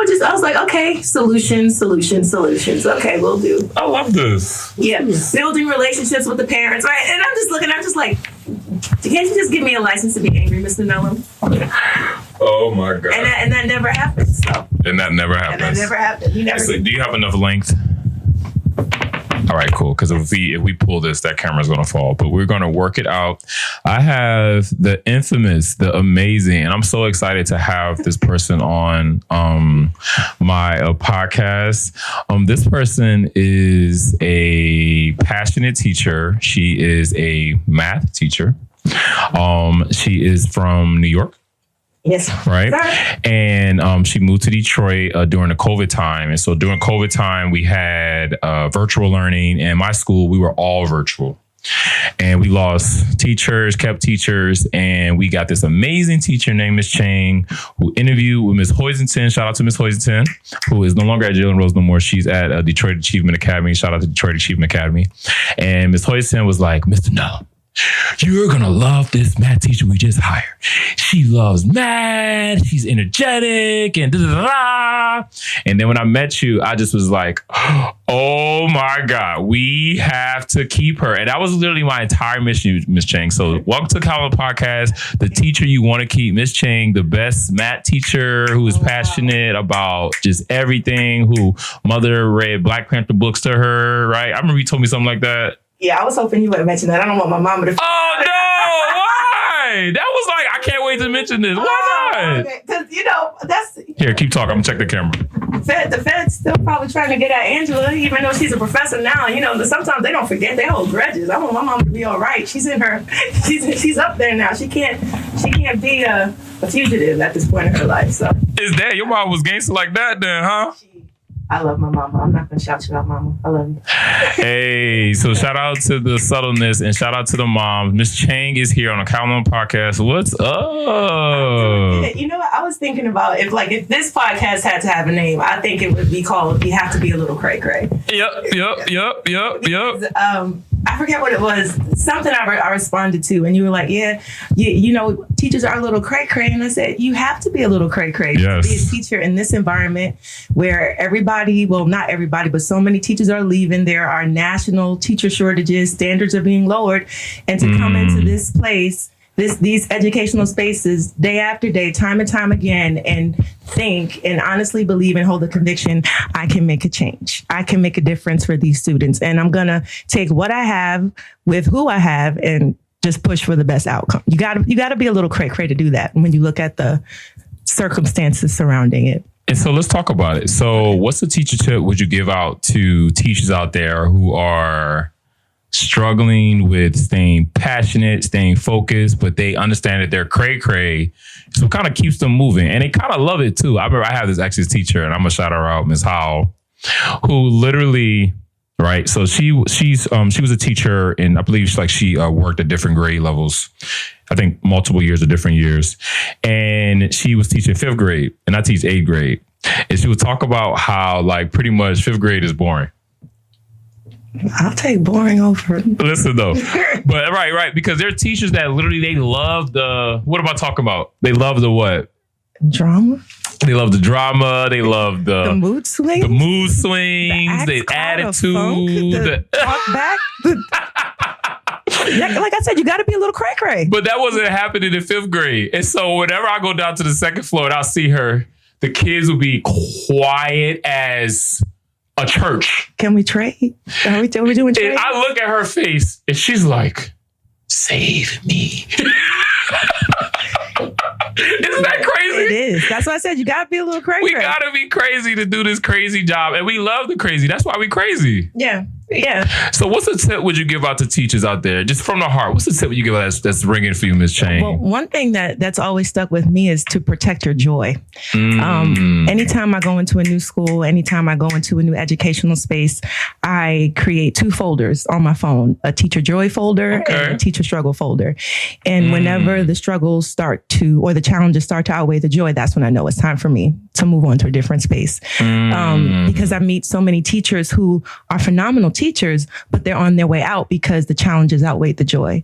I was like, okay, solutions. Okay, we'll do. I love this. Yeah, building relationships with the parents, right? And I'm just like, can't you just give me a license to be angry, Mr. Nullum? Oh my God. And that never happened. So. And that never happened. He never. So, do you have enough length? All right, cool. Because if we pull this, that camera's gonna fall. But we're gonna work it out. I have the infamous, the amazing, and I'm so excited to have this person on my podcast. This person is a passionate teacher. She is a math teacher. She is from New York. Yes. Right. And she moved to Detroit during the COVID time. And so during COVID time, we had virtual learning. And my school, we were all virtual. And we lost teachers, kept teachers. And we got this amazing teacher named Miss Chang, who interviewed with Miss Hoisington. Shout out to Miss Hoisington, who is no longer at Jalen Rose no more. She's at Detroit Achievement Academy. Shout out to Detroit Achievement Academy. And Miss Hoisington was like, Mr. Null, you're going to love this math teacher we just hired. She loves math. She's energetic and da-da-da-da. And then when I met you, I just was like, oh my God, we have to keep her. And that was literally my entire mission, Miss Chang. So welcome to Calvin Podcast, the teacher you want to keep, Miss Chang, the best math teacher who is passionate about just everything, who mother read Black Panther books to her, right? I remember you told me something like that. Yeah, I was hoping you would mention that. I don't want my mama to. Oh no! Why? That was like, I can't wait to mention this. Why not? Because that's here. Keep talking. I'm gonna check the camera. The Fed's still probably trying to get at Angela, even though she's a professor now. Sometimes they don't forget. They hold grudges. I want my mama to be all right. She's up there now. She can't be a fugitive at this point in her life. So is that your mom was gangster like that then, huh? I love my mama. I'm not going to shout you out, mama. I love you. Hey, so shout out to the subtleness and shout out to the moms. Miss Chang is here on the Calvin Podcast. What's up? You know what? I was thinking about if this podcast had to have a name, I think it would be called "You Have to Be a Little Cray Cray." Yep. I forget what it was. Something I responded to, and you were like, "Yeah, teachers are a little cray cray," and I said, "You have to be a little cray cray to be a teacher in this environment where everybody, well, not everybody, but so many teachers are leaving. There are national teacher shortages. Standards are being lowered, and to come into this place." These educational spaces day after day, time and time again, and think and honestly believe and hold the conviction, I can make a change. I can make a difference for these students. And I'm going to take what I have with who I have and just push for the best outcome. You got to be a little cray-cray to do that when you look at the circumstances surrounding it. And so let's talk about it. So what's the teacher tip would you give out to teachers out there who are struggling with staying passionate, staying focused, but they understand that they're cray-cray, so it kind of keeps them moving. And they kind of love it too. I remember I have this ex's teacher, and I'm gonna shout her out, Ms. Howell, who literally, right? So she was a teacher, and I believe she worked at different grade levels. I think multiple years or different years. And she was teaching 5th grade, and I teach 8th grade. And she would talk about how pretty much 5th grade is boring. I'll take boring over. Listen though, but right, because there are teachers that literally they love what am I talking about? They love the what? Drama. They love the drama. They love the mood swings. The mood swings. The attitude. The talk back. Like I said, you got to be a little cray cray. But that wasn't happening in 5th grade, and so whenever I go down to the 2nd floor and I'll see her, the kids will be quiet as a church. Can we trade? Are we doing trade? And I look at her face and she's like, save me. Isn't that crazy? It is. That's why I said you got to be a little crazy. We got to be crazy to do this crazy job. And we love the crazy. That's why we crazy. Yeah. So what's a tip would you give out to teachers out there? Just from the heart, what's the tip would you give out that's ringing for you, Ms. Chang? Well, one thing that's always stuck with me is to protect your joy. Anytime I go into a new school, anytime I go into a new educational space, I create 2 folders on my phone, a teacher joy folder and a teacher struggle folder. And whenever the struggles or the challenges start to outweigh the joy, that's when I know it's time for me to move on to a different space. Because I meet so many teachers who are phenomenal teachers, but they're on their way out because the challenges outweigh the joy.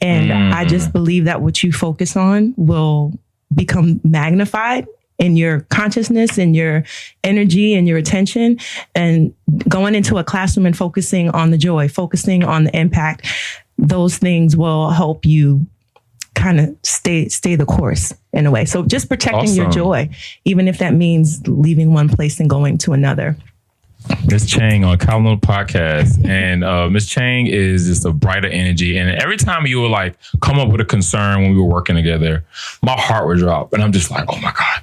And I just believe that what you focus on will become magnified in your consciousness and your energy and your attention, and going into a classroom and focusing on the joy, focusing on the impact, those things will help you kind of stay the course in a way. So just protecting your joy, even if that means leaving one place and going to another. Miss Chang on Calendar Podcast, and Miss Chang is just a brighter energy. And every time you would like come up with a concern when we were working together, my heart would drop, and I'm just like, oh my God,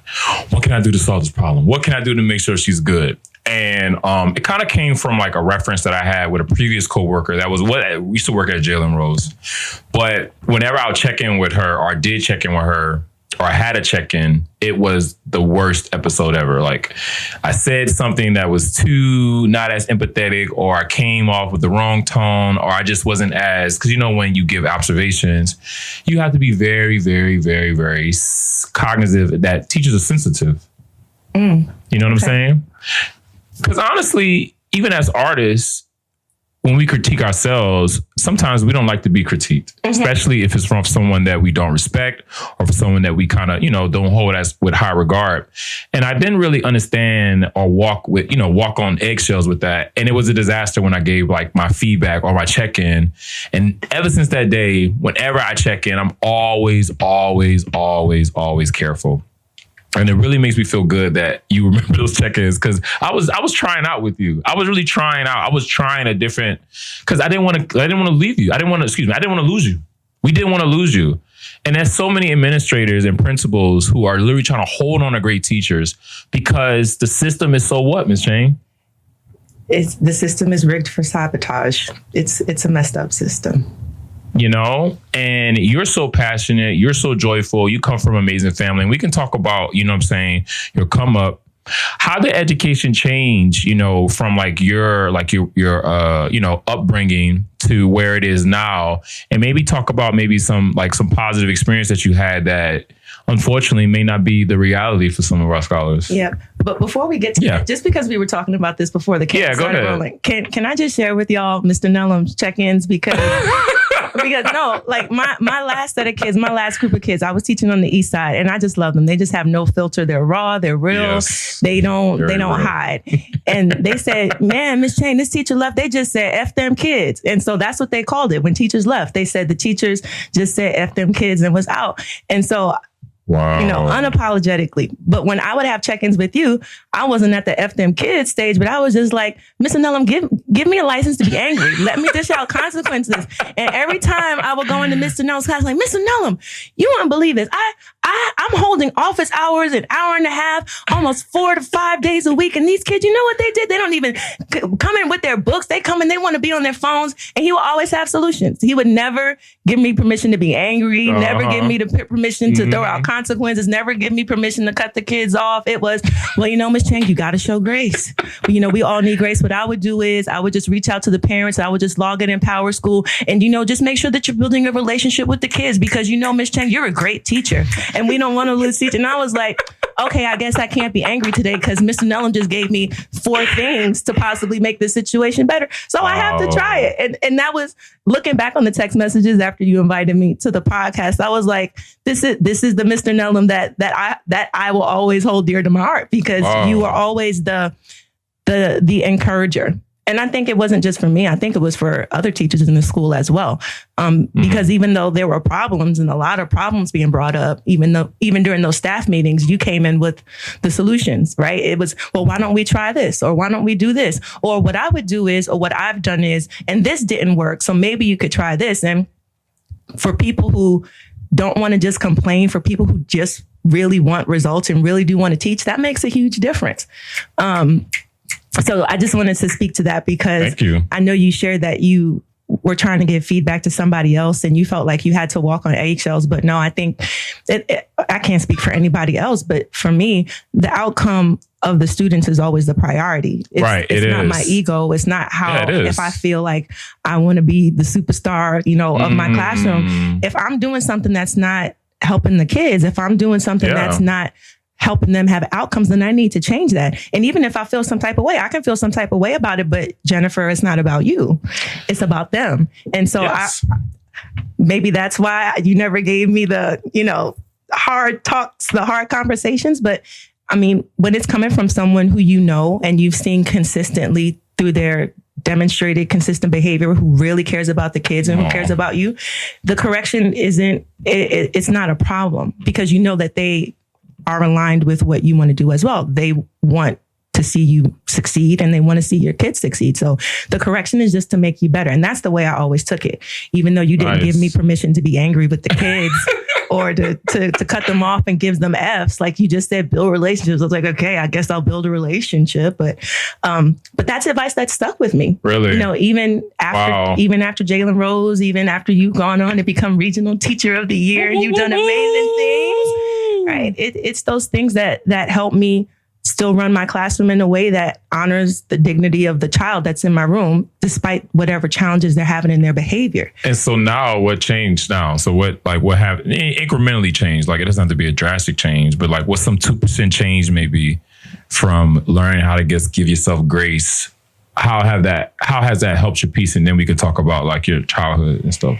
what can I do to solve this problem? What can I do to make sure she's good? And it kind of came from like a reference that I had with a previous coworker that was what we used to work at Jalen Rose. But whenever I would check in with her, or I did check in with her, or I had a check-in, it was the worst episode ever. Like, I said something that was too not as empathetic, or I came off with the wrong tone, or I just wasn't as, because when you give observations, you have to be very, very, very, very cognizant that teachers are sensitive. You know what I'm saying? Because honestly, even as artists, when we critique ourselves, sometimes we don't like to be critiqued, especially if it's from someone that we don't respect, or for someone that we kind of, don't hold as with high regard. And I didn't really understand or walk on eggshells with that. And it was a disaster when I gave like my feedback or my check-in. And ever since that day, whenever I check in, I'm always, always, always, always careful. And it really makes me feel good that you remember those check-ins, because I was trying out with you. I was really trying out. I was trying a different, because I didn't want to leave you. I didn't want to lose you. We didn't want to lose you. And there's so many administrators and principals who are literally trying to hold on to great teachers because the system is so what, Ms. Chang? The system is rigged for sabotage. It's a messed up system. And you're so passionate, you're so joyful, you come from an amazing family. And we can talk about, your come up. How did education change, from your upbringing to where it is now? And maybe talk about some positive experience that you had that unfortunately may not be the reality for some of our scholars. Yeah. But before we get to that, just because we were talking about this before the camera started rolling, can I just share with y'all Mr. Nellum's check-ins? Because my last set of kids, my last group of kids, I was teaching on the East Side, and I just love them. They just have no filter. They're raw. They're real. Yes, they don't hide. And they said, man, Miss Chang, this teacher left. They just said F them kids. And so that's what they called it. When teachers left, they said the teachers just said F them kids and was out. And so wow. Unapologetically. But when I would have check-ins with you, I wasn't at the F them kids stage, but I was just like, Mr. Nellum, give me a license to be angry. Let me dish out consequences. And every time I would go into Mr. Nellum's class, like, Mr. Nellum, you wouldn't believe this. I'm holding office hours, an hour and a half, almost 4 to 5 days a week. And these kids, you know what they did? They don't even come in with their books. They come in, they want to be on their phones, and he will always have solutions. He would never give me permission to be angry, never give me the permission to throw out consequences, never give me permission to cut the kids off. It was, Miss Chang, you got to show grace. We all need grace. What I would do is I would just reach out to the parents. I would just log in Power School and, just make sure that you're building a relationship with the kids because, Miss Chang, you're a great teacher and we don't want to lose teacher. And I was like, okay, I guess I can't be angry today because Mr. Nellum just gave me 4 things to possibly make this situation better. So I have to try it. And that was looking back on the text messages after you invited me to the podcast. I was like, this is the Mr. Nellum that I will always hold dear to my heart because you were always the encourager. And I think it wasn't just for me. I think it was for other teachers in the school as well. Because even though there were problems and a lot of problems being brought up, even during those staff meetings, you came in with the solutions, right? It was, well, why don't we try this? Or why don't we do this? Or what I would do is, or what I've done is, and this didn't work. So maybe you could try this. And for people who don't want to just complain, for people who just really want results and really do want to teach, that makes a huge difference. So I just wanted to speak to that because I know you shared that you were trying to give feedback to somebody else and you felt like you had to walk on eggshells. But no, I think I can't speak for anybody else, but for me, the outcome of the students is always the priority. It's not my ego. It's not how, if I feel like I want to be the superstar, of my classroom, if I'm doing something that's not helping the kids, if I'm doing something that's not helping them have outcomes, then I need to change that. And even if I feel some type of way, I can feel some type of way about it. But Jennifer, it's not about you. It's about them. And so maybe that's why you never gave me the, hard talks, the hard conversations. But I mean, when it's coming from someone who you know and you've seen consistently through their demonstrated consistent behavior, who really cares about the kids and who cares about you, the correction it's not a problem, because you know that they are aligned with what you want to do as well. They want to see you succeed and they want to see your kids succeed. So the correction is just to make you better. And that's the way I always took it. Even though you didn't give me permission to be angry with the kids or to cut them off and give them Fs, like you just said, build relationships. I was like, okay, I guess I'll build a relationship. But that's advice that stuck with me. Really? You know, even after Jalen Rose, even after you've gone on to become regional teacher of the year, you've done amazing things, right? It's those things that help me still run my classroom in a way that honors the dignity of the child that's in my room, despite whatever challenges they're having in their behavior. And so now what changed now? So what happened? Incrementally changed? Like, it doesn't have to be a drastic change, but like what's some 2% change maybe from learning how to give yourself grace? How has that helped your piece? And then we could talk about like your childhood and stuff.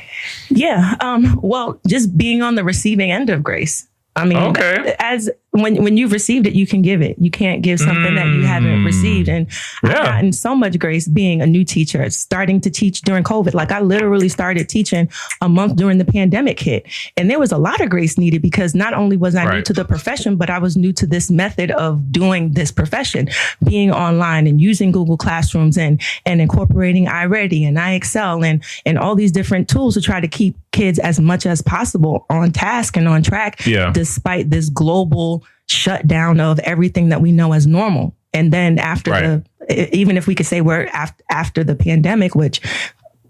Yeah. Well, just being on the receiving end of grace. I mean, as when you've received it, you can give it. You can't give something that you haven't received. And I've gotten so much grace being a new teacher, starting to teach during COVID. Like, I literally started teaching a month during the pandemic hit. And there was a lot of grace needed, because not only was I new to the profession, but I was new to this method of doing this profession, being online and using Google Classrooms and incorporating iReady and iExcel and all these different tools to try to keep kids as much as possible on task and on track, despite this global shutdown of everything that we know as normal. And then after even if we could say we're after the pandemic, which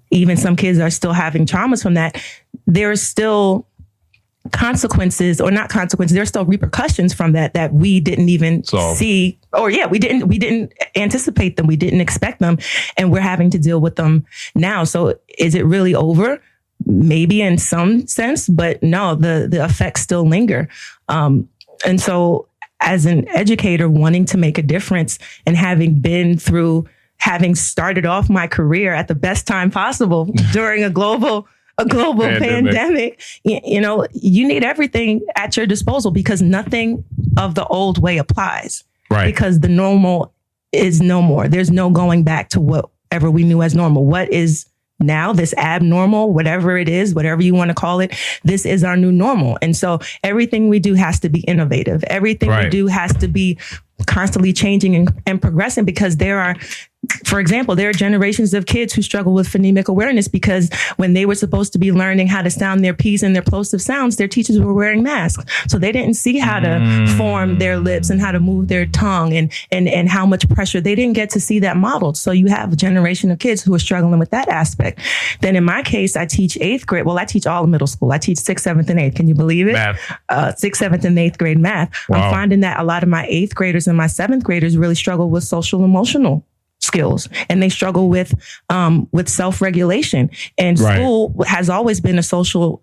even some kids are still having traumas from that, there's still consequences, or not consequences, there's still repercussions from that we didn't even see, or we didn't anticipate them. We didn't expect them. And we're having to deal with them now. So is it really over? Maybe in some sense, but no, the effects still linger. And so as an educator wanting to make a difference and having started off my career at the best time possible during a global pandemic, you know, you need everything at your disposal, because nothing of the old way applies. Right. Because the normal is no more. There's no going back to whatever we knew as normal. What is now, this abnormal, whatever it is, whatever you want to call it, this is our new normal. And so everything we do has to be innovative. Everything we do has to be constantly changing and progressing, because for example, there are generations of kids who struggle with phonemic awareness, because when they were supposed to be learning how to sound their P's and their plosive sounds, their teachers were wearing masks. So they didn't see how to form their lips and how to move their tongue and how much pressure. They didn't get to see that modeled. So you have a generation of kids who are struggling with that aspect. Then in my case, I teach 8th grade. Well, I teach all of middle school. I teach 6th, 7th, and 8th. Can you believe it? Math. 6th, 7th, and 8th grade math. Wow. I'm finding that a lot of my 8th graders and my 7th graders really struggle with social emotional skills, and they struggle with self-regulation. And school has always been a social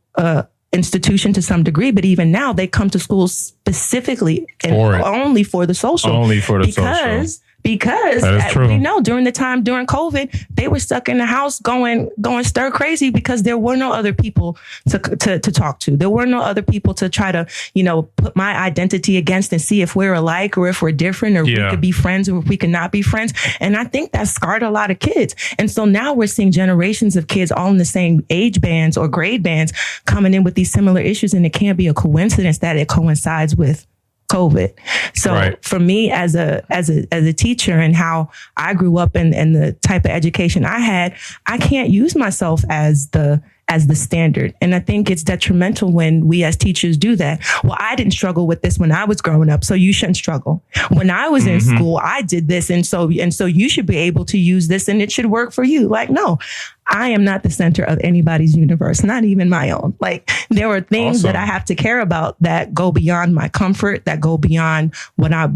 institution to some degree, but even now they come to school specifically and only for the social. Only for the social. Because we know during COVID, they were stuck in the house going stir crazy, because there were no other people to talk to. There were no other people to try to, you know, put my identity against and see if we're alike or if we're different, or if we could be friends or if we could not be friends. And I think that scarred a lot of kids. And so now we're seeing generations of kids all in the same age bands or grade bands coming in with these similar issues. And it can't be a coincidence that it coincides with COVID. So for me as a teacher, and how I grew up and the type of education I had, I can't use myself as the standard. And I think it's detrimental when we as teachers do that. Well, I didn't struggle with this when I was growing up, so you shouldn't struggle. When I was in school, I did this. And so you should be able to use this and it should work for you. Like, no, I am not the center of anybody's universe, not even my own. Like, there are things that I have to care about that go beyond my comfort, that go beyond what I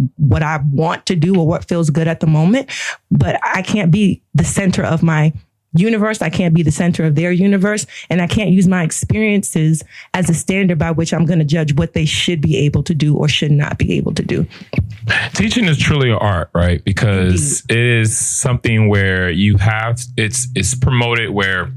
want to do or what feels good at the moment. But I can't be the center of my universe. I can't be the center of their universe. And I can't use my experiences as a standard by which I'm going to judge what they should be able to do or should not be able to do. Teaching is truly an art, right? Because it is something where you have, it's promoted where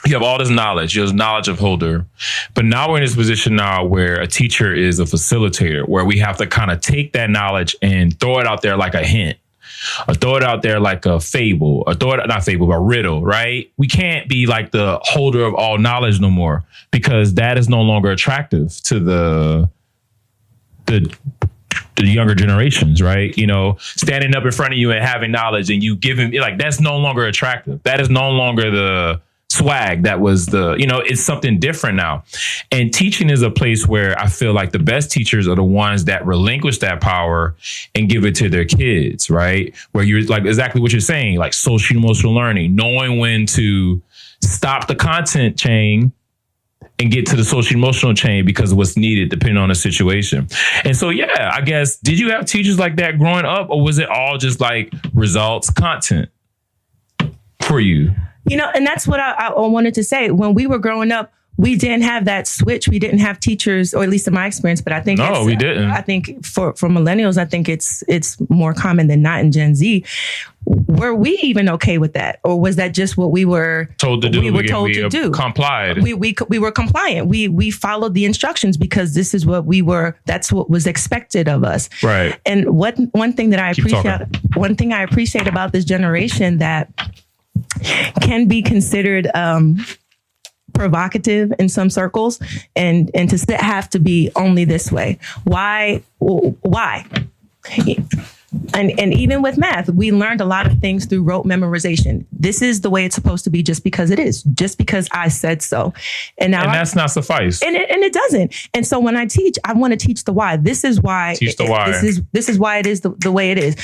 You have all this knowledge. You're a knowledge of holder. But now we're in this position now where a teacher is a facilitator, where we have to kind of take that knowledge and throw it out there like a hint, or throw it out there like a fable, or not fable, but riddle, right? We can't be like the holder of all knowledge no more, because that is no longer attractive to the younger generations, right? You know, standing up in front of you and having knowledge and you giving, like, that's no longer attractive. That is no longer the swag that was it's something different now. And teaching is a place where I feel like the best teachers are the ones that relinquish that power and give it to their kids, right? Where you're like exactly what you're saying, like social emotional learning, knowing when to stop the content chain and get to the social emotional chain because of what's needed depending on the situation. And so, yeah, I guess, did you have teachers like that growing up, or was it all just like results content for you? You know, and that's what I wanted to say. When we were growing up, we didn't have that switch. We didn't have teachers, or at least in my experience, but I think we didn't. I think for millennials, I think it's more common than not in Gen Z. Were we even okay with that? Or was that just what we were told to do? We were told to do. Complied. We were compliant. We followed the instructions because this is what we were, that's what was expected of us. Right. And one thing I appreciate about this generation that can be considered provocative in some circles, and to have to be only this way. Why? And even with math, we learned a lot of things through rote memorization. This is the way it's supposed to be just because it is, just because I said so. And that's not suffice. And it doesn't. And so when I teach, I want to teach the why. This is why. Teach the why. This is why it is the way it is.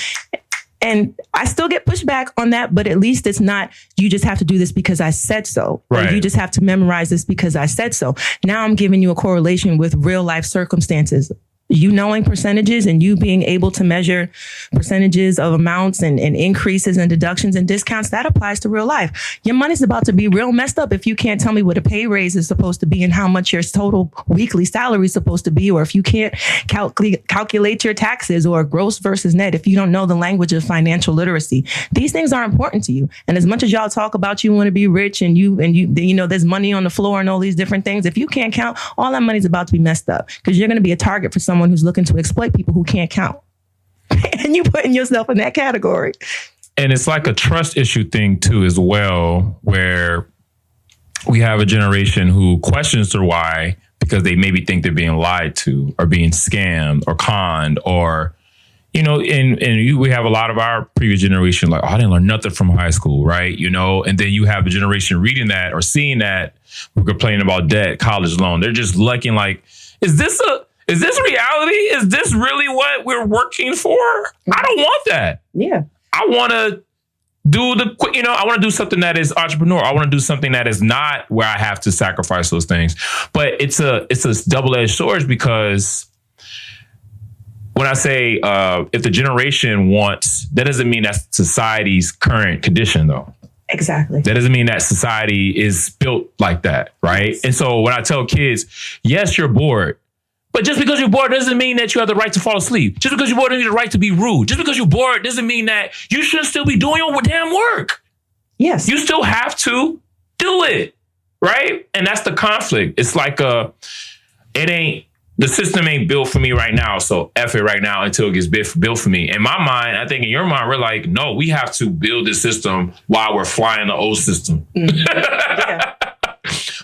And I still get pushback on that, but at least it's not, you just have to do this because I said so. Right. Or you just have to memorize this because I said so. Now I'm giving you a correlation with real life circumstances. You knowing percentages and you being able to measure percentages of amounts and increases and deductions and discounts, that applies to real life. Your money's about to be real messed up if you can't tell me what a pay raise is supposed to be and how much your total weekly salary is supposed to be, or if you can't calculate your taxes or gross versus net, if you don't know the language of financial literacy. These things are important to you. And as much as y'all talk about you want to be rich and you there's money on the floor and all these different things, if you can't count, all that money's about to be messed up, because you're going to be a target for someone who's looking to exploit people who can't count. And you putting yourself in that category. And it's like a trust issue thing too, as well, where we have a generation who questions their why because they maybe think they're being lied to or being scammed or conned, or, we have a lot of our previous generation like, oh, I didn't learn nothing from high school, right? And then you have a generation reading that or seeing that, we're complaining about debt, college loan. They're just looking like, is this reality? Is this really what we're working for? I don't want that. Yeah. I want to I want to do something that is entrepreneur. I want to do something that is not where I have to sacrifice those things. But it's a double-edged sword, because when I say if the generation wants, that doesn't mean that's society's current condition, though. Exactly. That doesn't mean that society is built like that, right? Yes. And so when I tell kids, yes, you're bored, but just because you're bored doesn't mean that you have the right to fall asleep. Just because you're bored doesn't mean you have the right to be rude. Just because you're bored doesn't mean that you shouldn't still be doing your damn work. Yes. You still have to do it, right? And that's the conflict. It's like the system ain't built for me right now, so F it right now until it gets built for me. In my mind, I think in your mind, we're like, no, we have to build this system while we're flying the old system. Mm-hmm. Yeah.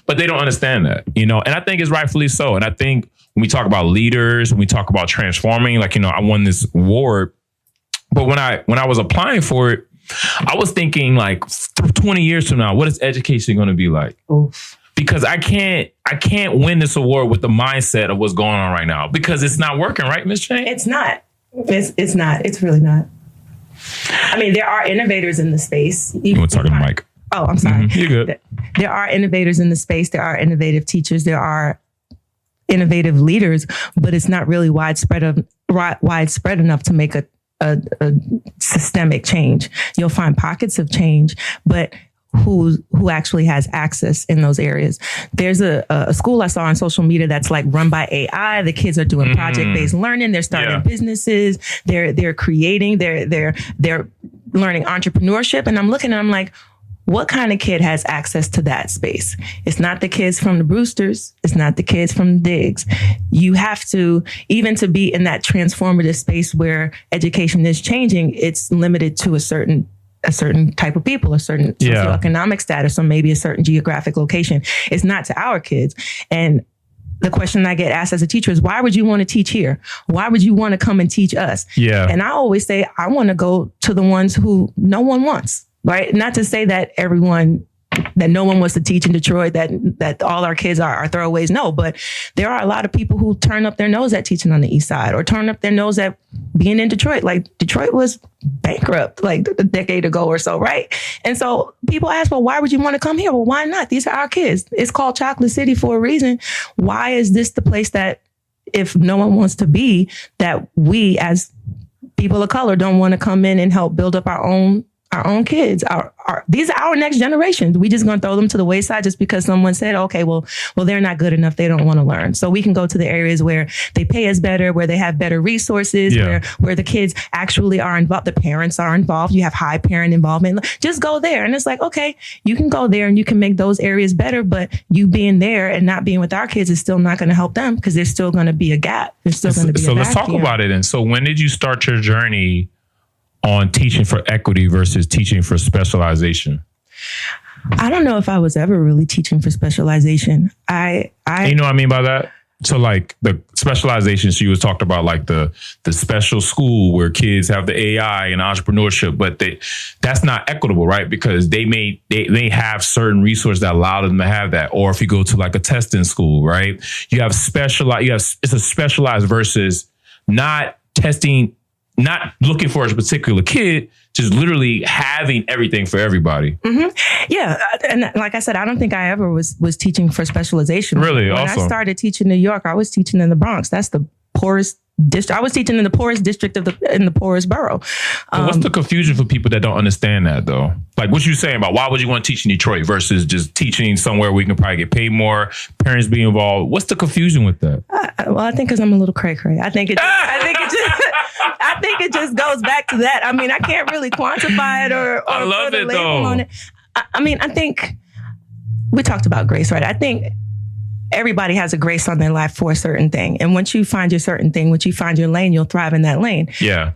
But they don't understand that, and I think it's rightfully so. And I think when we talk about leaders, when we talk about transforming, I won this award, but when I was applying for it, I was thinking like 20 years from now, what is education going to be like? Oof. Because I can't win this award with the mindset of what's going on right now, because it's not working, right, Ms. Chang? It's not. It's not. It's really not. I mean, there are innovators in the space. You want to talk to the mic? Oh, I'm sorry. Mm-hmm. You're good. There are innovators in the space. There are innovative teachers. There are innovative leaders, but it's not really widespread enough to make a systemic change. You'll find pockets of change, but who actually has access in those areas. There's a school I saw on social media that's like run by AI. The kids are doing project-based learning. They're starting businesses. They're creating. They're learning entrepreneurship. And I'm looking and I'm like, what kind of kid has access to that space? It's not the kids from the Brewsters. It's not the kids from the Diggs. You have to, even to be in that transformative space where education is changing, it's limited to a certain type of people, a certain socioeconomic status, or maybe a certain geographic location. It's not to our kids. And the question I get asked as a teacher is, why would you want to teach here? Why would you want to come and teach us? Yeah. And I always say, I want to go to the ones who no one wants, right? Not to say that no one wants to teach in Detroit, that all our kids are throwaways. No, but there are a lot of people who turn up their nose at teaching on the East Side, or turn up their nose at being in Detroit. Like, Detroit was bankrupt like a decade ago or so, right? And so people ask, well, why would you want to come here? Well, why not? These are our kids. It's called Chocolate City for a reason. Why is this the place that, if no one wants to be, that we as people of color don't want to come in and help build up our own kids? These are our next generations. We just going to throw them to the wayside just because someone said, okay, well, they're not good enough. They don't want to learn. So we can go to the areas where they pay us better, where they have better resources, where the kids actually are involved. The parents are involved. You have high parent involvement. Just go there. And it's like, okay, you can go there and you can make those areas better, but you being there and not being with our kids is still not going to help them, because there's still going to be a gap. There's still going to be a vacuum. So let's talk about it. And so when did you start your journey on teaching for equity versus teaching for specialization? I don't know if I was ever really teaching for specialization. You know what I mean by that? So like the specialization, she was talked about like the special school where kids have the AI and entrepreneurship, but that's not equitable, right? Because they have certain resources that allow them to have that. Or if you go to like a testing school, right? It's a specialized versus not testing, not looking for a particular kid, just literally having everything for everybody. Mm-hmm. Yeah. And like I said, I don't think I ever was teaching for specialization. Really? When I started teaching in New York, I was teaching in the Bronx. That's the poorest district. I was teaching in the poorest district in the poorest borough. What's the confusion for people that don't understand that though? Like what you saying about why would you want to teach in Detroit versus just teaching somewhere where you can probably get paid more, parents be involved? What's the confusion with that? Well, I think because I'm a little cray-cray. I think it just goes back to that. I mean, I can't really quantify it or put a label on it. I think we talked about grace, right? I think everybody has a grace on their life for a certain thing. And once you find your certain thing, once you find your lane, you'll thrive in that lane. Yeah.